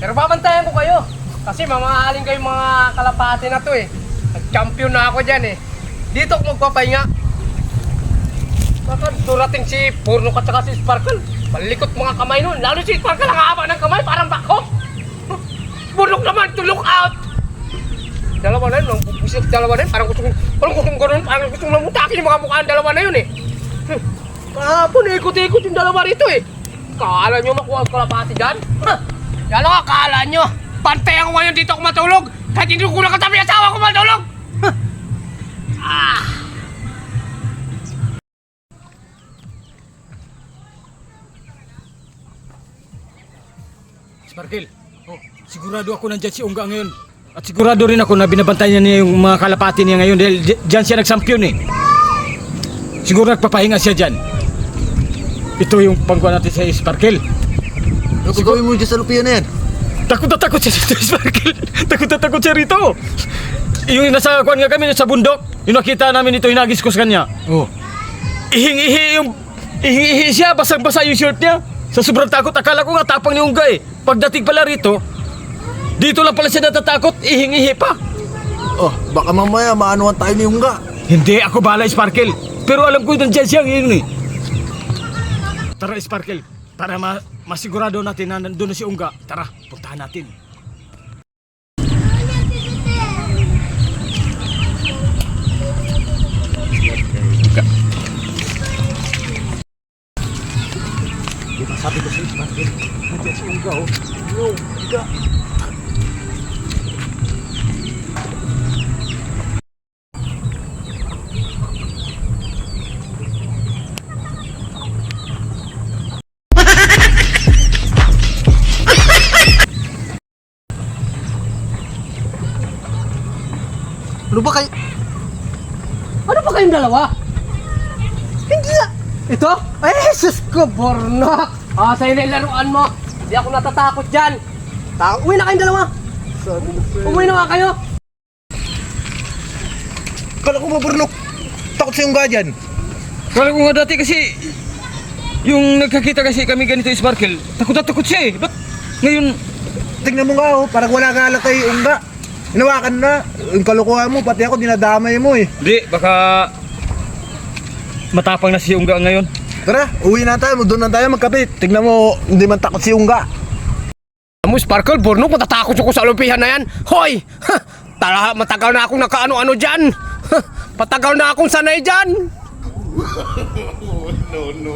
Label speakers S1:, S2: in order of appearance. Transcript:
S1: Pero babantayan ko kayo. Kasi mamahalin kayo mga kalapati na to eh. Nag-champion na ako dyan eh. Dito ako magpapahinga. Baka durating si Purno at saka si Sparkle. Malikot mga kamay nun. Lalo si Sparkle ang haba ng kamay, parang bako. Purno naman to look out. Dalawa na yun, dalawa na yun. Parang gustong gano'n, parang gustong namutakin yung mga mukhaan dalawa na yun eh. Kahapon, ikot-ikot yung dalawa rito eh. Kala nyo makuha ang kalapati dyan? Yan lang, akala nyo. Pantay ako ngayon dito ako matulog. Kahit hindi ko nakatabi asawa ko matulog.
S2: Sparkle, sigurado ako nandyan si Ungga ngayon. At sigurado rin ako na binabantayan niya yung mga kalapati niya ngayon dahil dyan siya nagsampiyon eh. Siguro nagpapahinga siya dyan. Ito yung pangkuhan natin sa Sparkle.
S3: Ano gagawin mo dyan sa lupian na yan?
S2: Takot na takot siya sa Sparkle. Takot na takot siya rito. Yung nasa kuhan nga kami sa bundok, yung nakita namin ito, hinagis ko sa kanya.
S3: Oh.
S2: Ihingi siya, basang-basa yung shirt niya. Sa sobrang takot, akala ko nga tapang ni Ungga eh. Pagdating pala rito, dito lang pala siya natatakot, ihingi pa.
S3: Oh, baka mamaya maanuhan tayo ni Ungga.
S2: Hindi, ako bahala Sparkle. Pero alam ko nandiyan siya ngayon eh. Tara Sparkle, para masigurado natin na nandun na si Ungga. Tara, puntahan natin. Diba sabi ko si Sparkle, nandiyan si Ungga oh. Yo, Ungga.
S3: Ano ba kayo?
S1: Ano ba kayong dalawa? Hindi na. Ito? Ay, sus ko, Bornok. Sa'yo na yung laruan mo. Hindi ako natatakot dyan. Uwi na kayong dalawa. Umuwi na nga kayo.
S3: Kala ko maburnok. Takot si Ungga dyan.
S2: Kala ko nga dati kasi yung nagkakita kasi kami ganito Sparkle, takot na takot siya eh. Ba't ngayon?
S3: Tingnan mo nga oh, parang wala ka alam kay Ungga. Hinawakan na. Yung kalukuhan mo, pati ako dinadamay mo eh.
S2: Hindi, baka matapang na si Ungga ngayon.
S3: Tara, uwi na tayo. Doon na tayo magkapit. Tingnan mo, hindi man takot si Ungga.
S1: Alam mo, Sparkle, Bornok, matatakot ako sa lupihan na yan. Hoy! Matagal na akong nakaano-ano dyan. Patagal na akong sanay dyan.
S3: No.